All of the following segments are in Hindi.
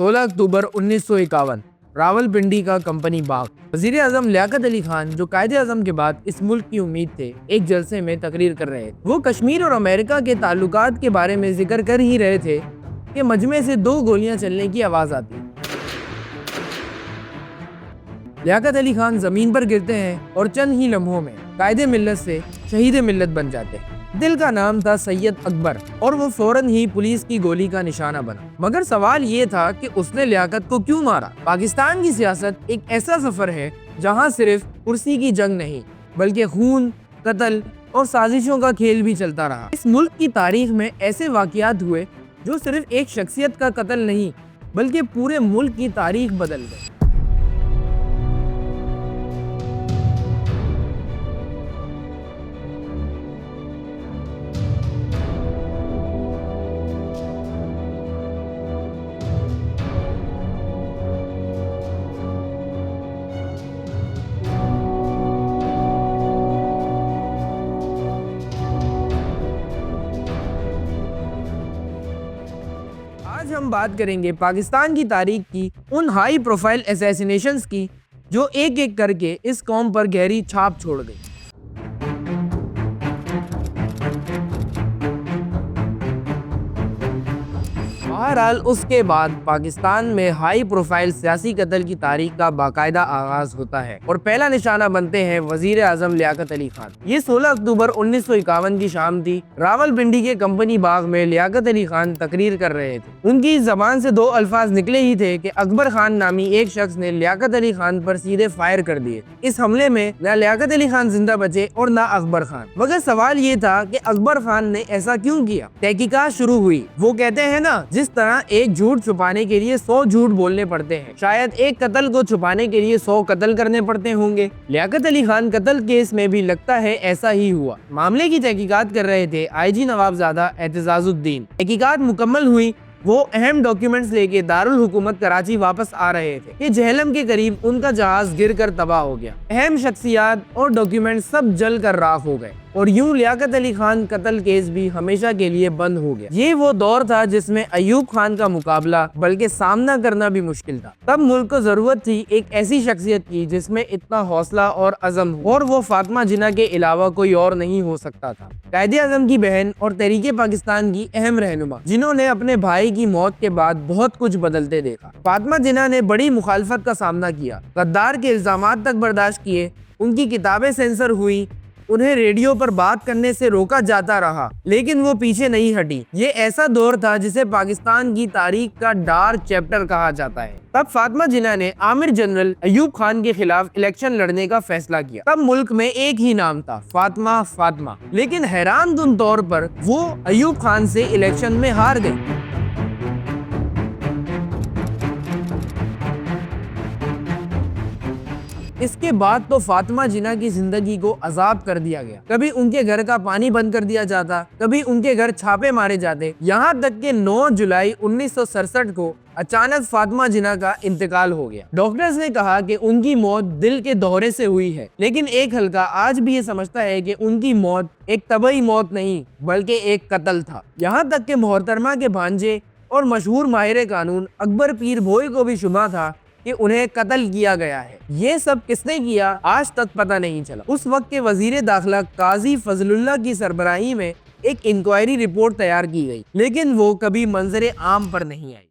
16 अक्टूबर 1951 रावलपिंडी का कंपनी बाग। वजीर आजम लियाकत अली खान, जो कायदे आजम के बाद इस मुल्क की उम्मीद थे, एक जलसे में तकरीर कर रहे थे। वो कश्मीर और अमेरिका के ताल्लुकात के बारे में जिक्र कर ही रहे थे कि मजमे से 2 गोलियां चलने की आवाज आती। लियाकत अली खान जमीन पर गिरते हैं और चंद ही लम्हों में कायदे मिल्लत से शहीद मिल्लत बन जाते हैं। दिल का नाम था सैयद अकबर और वो फौरन ही पुलिस की गोली का निशाना बना। मगर सवाल ये था कि उसने लियाकत को क्यों मारा। पाकिस्तान की सियासत एक ऐसा सफर है जहाँ सिर्फ कुर्सी की जंग नहीं बल्कि खून, कत्ल और साजिशों का खेल भी चलता रहा। इस मुल्क की तारीख में ऐसे वाकयात हुए जो सिर्फ एक शख्सियत का कत्ल नहीं बल्कि पूरे मुल्क की तारीख बदल गई। आज हम बात करेंगे पाकिस्तान की तारीख की उन हाई प्रोफाइल असैसिनेशंस की जो एक एक करके इस कौम पर गहरी छाप छोड़ गई। बहरहाल उसके बाद पाकिस्तान में हाई प्रोफाइल सियासी कत्ल की तारीख का बाकायदा आगाज होता है और पहला निशाना बनते हैं वजीर आजम लियाकत अली खान। ये 16 अक्टूबर 1951 की शाम थी। रावलपिंडी के कंपनी बाग में लियाकत अली खान तकरीर कर रहे थे। उनकी जबान से 2 अल्फाज निकले ही थे कि अकबर खान नामी एक शख्स ने लियाकत अली खान पर सीधे फायर कर दिए। इस हमले में न लियाकत अली खान जिंदा बचे और न अकबर खान। मगर सवाल ये था कि अकबर खान ने ऐसा क्यों किया। तहकीकात शुरू हुई। वो कहते हैं ना, जिस तरह एक झूठ छुपाने के लिए 100 झूठ बोलने पड़ते हैं, शायद एक कत्ल को छुपाने के लिए 100 कत्ल करने पड़ते होंगे। लियाकत अली खान कत्ल केस में भी लगता है ऐसा ही हुआ। मामले की तहकीकात कर रहे थे IG नवाबजादा एतजाजुद्दीन। तहकीकात मुकम्मल हुई। वो अहम डॉक्यूमेंट्स लेके दारुल हुकूमत कराची वापस आ रहे थे कि जहलम के करीब उनका जहाज गिरकर तबाह हो गया। अहम शख्सियात और डॉक्यूमेंट सब जल कर राख हो गए और यूं लियाकत अली खान कत्ल केस भी हमेशा के लिए बंद हो गया। ये वो दौर था जिसमें अयूब खान का मुकाबला बल्कि सामना करना भी मुश्किल था। तब मुल्क को जरूरत थी एक ऐसी शख्सियत की जिसमें इतना हौसला और अज़म हो, और वो फातिमा जिन्ना के अलावा कोई और नहीं हो सकता था। कायदे आज़म की बहन और तहरीके पाकिस्तान की अहम रहनुमा, जिन्होंने अपने भाई की मौत के बाद बहुत कुछ बदलते देखा। फातिमा जिन्ना ने बड़ी मुखालफत का सामना किया, गद्दार के इल्जामात तक बर्दाश्त किए, उनकी किताबें सेंसर हुई, उन्हें रेडियो पर बात करने से रोका जाता रहा, लेकिन वो पीछे नहीं हटी। ये ऐसा दौर था जिसे पाकिस्तान की तारीख का डार्क चैप्टर कहा जाता है। तब फातिमा जिन्ना ने आमिर जनरल अयूब खान के खिलाफ इलेक्शन लड़ने का फैसला किया। तब मुल्क में एक ही नाम था, फातिमा। लेकिन हैरान कुन तौर पर वो अयूब खान से इलेक्शन में हार गई। इसके बाद तो फातिमा जिन्ना की जिंदगी को अजाब कर दिया गया। कभी उनके घर का पानी बंद कर दिया जाता, कभी उनके घर छापे मारे जाते, यहाँ तक कि 9 जुलाई 1967 को अचानक फातिमा जिन्ना का इंतकाल हो गया। डॉक्टर्स ने कहा कि उनकी मौत दिल के दौरे से हुई है, लेकिन एक हल्का आज भी ये समझता है कि उनकी मौत एक तबई मौत नहीं बल्कि एक कत्ल था। यहाँ तक कि मोहतरमा के भांजे और मशहूर माहिर कानून अकबर पीर भोई को भी शुबा था कि उन्हें कत्ल किया गया है। ये सब किसने किया आज तक पता नहीं चला। उस वक्त के वजीर दाखिला काजी फजलुल्लाह की सरबराही में एक इंक्वायरी रिपोर्ट तैयार की गई, लेकिन वो कभी मंजरे आम पर नहीं आई।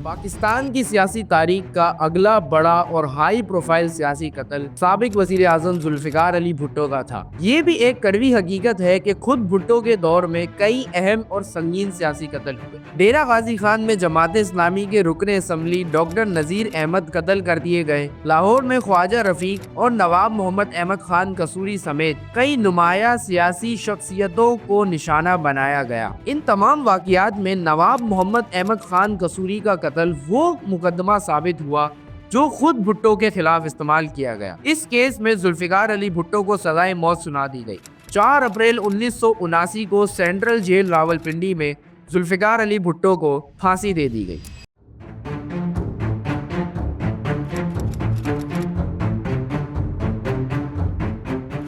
पाकिस्तान की सियासी तारीख का अगला बड़ा और हाई प्रोफाइल सियासी कत्ल साबिक वजीर आजम जुल्फिकार अली भुट्टो का था। ये भी एक कड़वी हकीकत है कि खुद भुट्टो के दौर में कई अहम और संगीन सियासी कत्ल हुए। डेरा गाजी खान में जमात इस्लामी के रुकने असम्बली डॉक्टर नजीर अहमद कत्ल कर दिए गए। लाहौर में ख्वाजा रफीक और नवाब मोहम्मद अहमद खान कसूरी समेत कई नुमाया सियासी शख्सियतों को निशाना बनाया गया। इन तमाम वाकयात में नवाब मोहम्मद अहमद खान कसूरी का कत्ल वो मुकदमा साबित हुआ जो खुद भुट्टो के खिलाफ इस्तेमाल किया गया। इस केस में जुल्फिकार अली भुट्टो को सजाए मौत सुना दी गई। 4 अप्रैल 1979 को सेंट्रल जेल रावलपिंडी में जुल्फिकार अली भुट्टो को फांसी दे दी गई।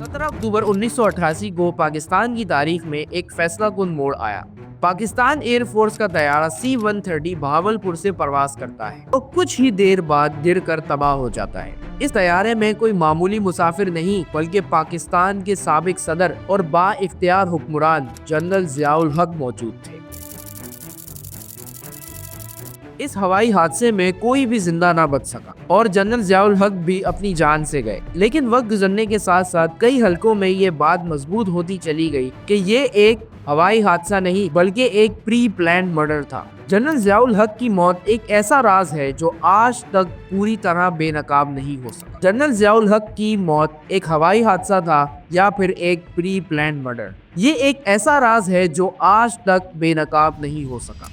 17 अक्टूबर 1988 को पाकिस्तान की तारीख में एक फैसलाकुन मोड़ आया। पाकिस्तान एयरफोर्स का तैयारा C-130 बहावलपुर से प्रवास करता है और कुछ ही देर बाद गिरकर तबाह हो जाता है। इस तैयारे में कोई मामूली मुसाफिर नहीं बल्कि पाकिस्तान के साबिक सदर और बाइख्तियार हुक्मरान जनरल जियाउल हक मौजूद थे। इस हवाई हादसे में कोई भी जिंदा ना बच सका और जनरल जियाउल हक भी अपनी जान से गए। लेकिन वक्त गुजरने के साथ साथ कई हलकों में ये बात मजबूत होती चली गई कि ये एक हवाई हादसा नहीं बल्कि एक प्री प्लान मर्डर था। जनरल जियाउल हक की मौत एक ऐसा राज है जो आज तक पूरी तरह बेनकाब नहीं हो सका। जनरल जियाउल हक की मौत एक हवाई हादसा था या फिर एक प्री प्लान मर्डर, ये एक ऐसा राज है जो आज तक बेनकाब नहीं हो सका।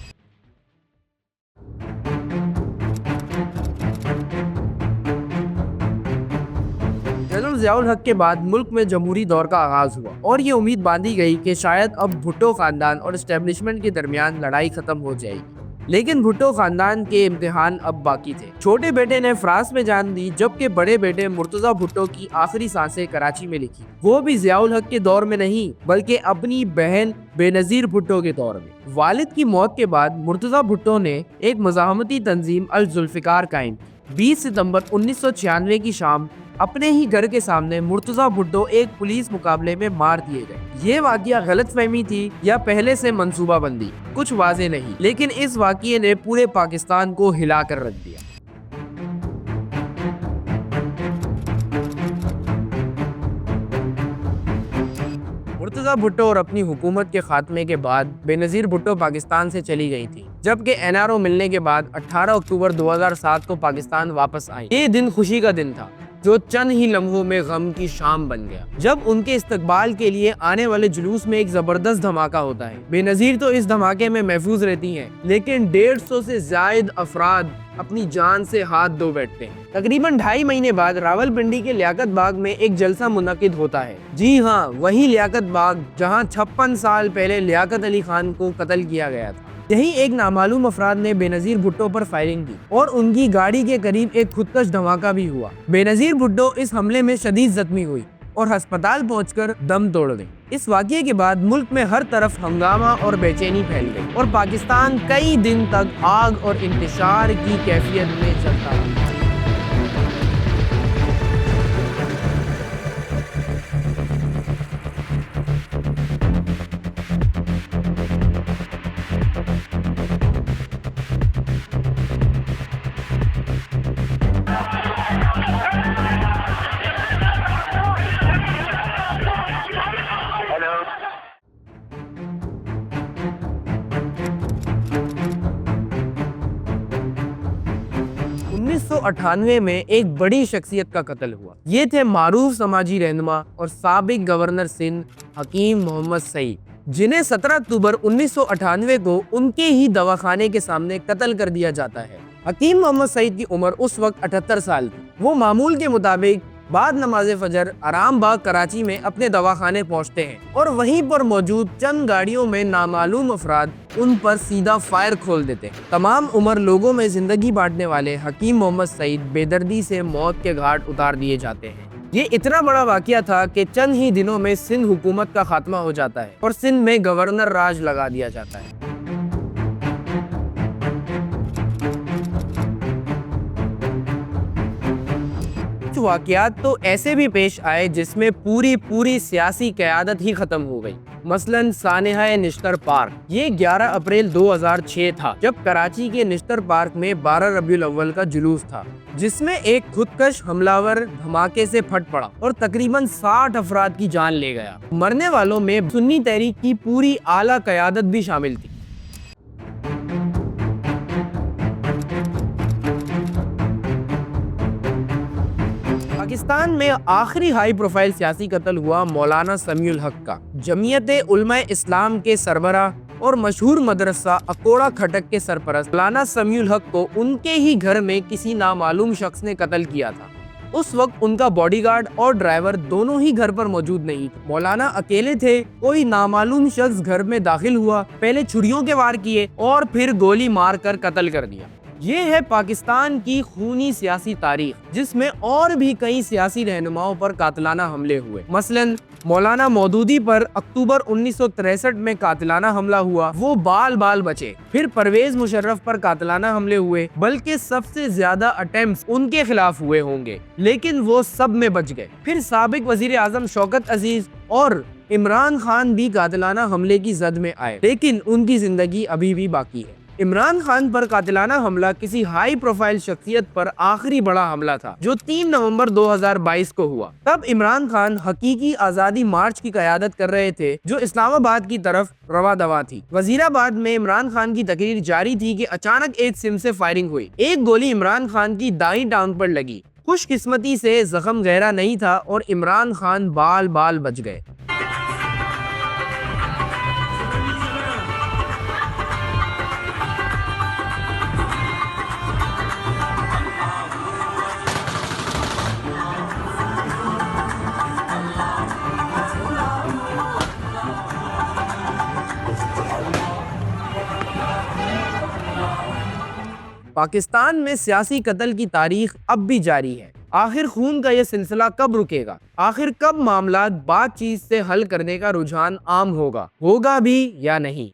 जनरल जियाउल हक के बाद मुल्क में जमहूरी दौर का आगाज हुआ और ये उम्मीद बांधी गई कि शायद अब भुट्टो खानदान और एस्टेब्लिशमेंट के दरमियान लड़ाई खत्म हो जाएगी। लेकिन भुट्टो खानदान के इम्तिहान अब बाकी थे। छोटे बेटे ने फ्रांस में जान दी जबकि बड़े बेटे मुर्तजा भुट्टो की आखिरी सांसें कराची में लिखी, वो भी जियाउल हक के दौर में नहीं बल्कि अपनी बहन बेनजीर भुट्टो के दौर में। वालिद की मौत के बाद मुर्तजा भुट्टो ने एक मज़ाहमती तंजीम अल जुल्फ़िकार कायम की। 20 सितंबर 1996 की शाम अपने ही घर के सामने मुर्तजा भुट्टो एक पुलिस मुकाबले में मार दिए गए। ये वाकया गलतफहमी थी या पहले से मंसूबाबंदी, कुछ वाज़ेह नहीं, लेकिन इस वाकये ने पूरे पाकिस्तान को हिला कर रख दिया। मुर्तजा भुट्टो और अपनी हुकूमत के खात्मे के बाद बेनजीर भुट्टो पाकिस्तान से चली गई थी, जबकि NRO मिलने के बाद 18 अक्टूबर 2007 को पाकिस्तान वापस आई। ये दिन खुशी का दिन था जो चंद ही लम्हों में गम की शाम बन गया, जब उनके इस्तकबाल के लिए आने वाले जुलूस में एक जबरदस्त धमाका होता है। बेनजीर तो इस धमाके में महफूज रहती हैं, लेकिन 150 से ज्यादा अफराद अपनी जान से हाथ धो बैठते हैं। तकरीबन 2.5 महीने बाद रावलपिंडी के लियाकत बाग में एक जलसा मुनक्किद होता है। जी हाँ, वही लियाकत बाग जहाँ 56 साल पहले लियाकत अली खान को कत्ल किया गया था। यही एक नामालूम अफराद ने बेनजीर भुट्टो पर फायरिंग की और उनकी गाड़ी के करीब एक खुदकश धमाका भी हुआ। बेनजीर भुट्टो इस हमले में शदीद जख्मी हुई और अस्पताल पहुंचकर दम तोड़ गई। इस वाकये के बाद मुल्क में हर तरफ हंगामा और बेचैनी फैल गई और पाकिस्तान कई दिन तक आग और इंतशार की कैफियत में चलता रहा। '98 में एक बड़ी शख्सियत का कत्ल हुआ। ये थे मारूफ समाजी रहनुमा और साबिक गवर्नर सिंध हकीम मोहम्मद सईद, जिन्हें 17 अक्टूबर 1998 को उनके ही दवाखाने के सामने कत्ल कर दिया जाता है। हकीम मोहम्मद सईद की उम्र उस वक्त 78 साल थी। वो मामूल के मुताबिक बाद नमाज फजर आराम बाग कराची में अपने दवाखाने पहुंचते हैं और वहीं पर मौजूद चंद गाड़ियों में नामालूम अफराद उन पर सीधा फायर खोल देते हैं। तमाम उम्र लोगों में जिंदगी बांटने वाले हकीम मोहम्मद सईद बेदर्दी से मौत के घाट उतार दिए जाते हैं। ये इतना बड़ा वाकया था कि चंद ही दिनों में सिंध हुकूमत का खात्मा हो जाता है और सिंध में गवर्नर राज लगा दिया जाता है। वाकयात तो ऐसे भी पेश आए जिसमें पूरी सियासी क़यादत ही खत्म हो गई। मसलन सानेहा निश्तर पार्क, ये 11 अप्रैल 2006 था जब कराची के निश्तर पार्क में 12 रबीउल अव्वल का जुलूस था, जिसमें एक खुदकश हमलावर धमाके से फट पड़ा और तकरीबन 60 अफराद की जान ले गया। मरने वालों में सुन्नी तहरीक की पूरी आला क़यादत भी शामिल थी। पाकिस्तान में आखिरी हाई प्रोफाइल सियासी कत्ल हुआ मौलाना समीउल हक का। जमीयत उलमा इस्लाम के सरबराह और मशहूर मदरसा अकोड़ा खटक के सरपरस्त मौलाना समीउल हक को उनके ही घर में किसी नामालूम शख्स ने कत्ल किया था। उस वक्त उनका बॉडीगार्ड और ड्राइवर दोनों ही घर पर मौजूद नहीं थे। मौलाना अकेले थे। कोई नामालूम शख्स घर में दाखिल हुआ, पहले छुरियों के वार किए और फिर गोली मार कर कत्ल कर दिया। ये है पाकिस्तान की खूनी सियासी तारीख, जिसमें और भी कई सियासी रहनुमाओं पर कातिलाना हमले हुए। मसलन मौलाना मौदूदी पर अक्टूबर 1963 में कातिलाना हमला हुआ, वो बाल बाल बचे। फिर परवेज मुशर्रफ पर कातिलाना हमले हुए, बल्कि सबसे ज्यादा अटेम्प्ट्स उनके खिलाफ हुए होंगे, लेकिन वो सब में बच गए। फिर साबिक वजीर आजम शौकत अजीज और इमरान खान भी कातिलाना हमले की जद में आए, लेकिन उनकी जिंदगी अभी भी बाकी है। इमरान खान पर कातिलाना हमला किसी हाई प्रोफाइल शख्सियत पर आखिरी बड़ा हमला था, जो 3 नवंबर 2022 को हुआ। तब इमरान खान हकीकी आज़ादी मार्च की क़यादत कर रहे थे, जो इस्लामाबाद की तरफ रवा दवा थी। वजीराबाद में इमरान खान की तकरीर जारी थी कि अचानक एक सिम से फायरिंग हुई। एक गोली इमरान खान की दाईं टांग पर लगी। खुशकिस्मती से जख्म गहरा नहीं था और इमरान खान बाल बाल बच गए। पाकिस्तान में सियासी कत्ल की तारीख अब भी जारी है। आखिर खून का यह सिलसिला कब रुकेगा? आखिर कब मामला बातचीत से हल करने का रुझान आम होगा भी या नहीं?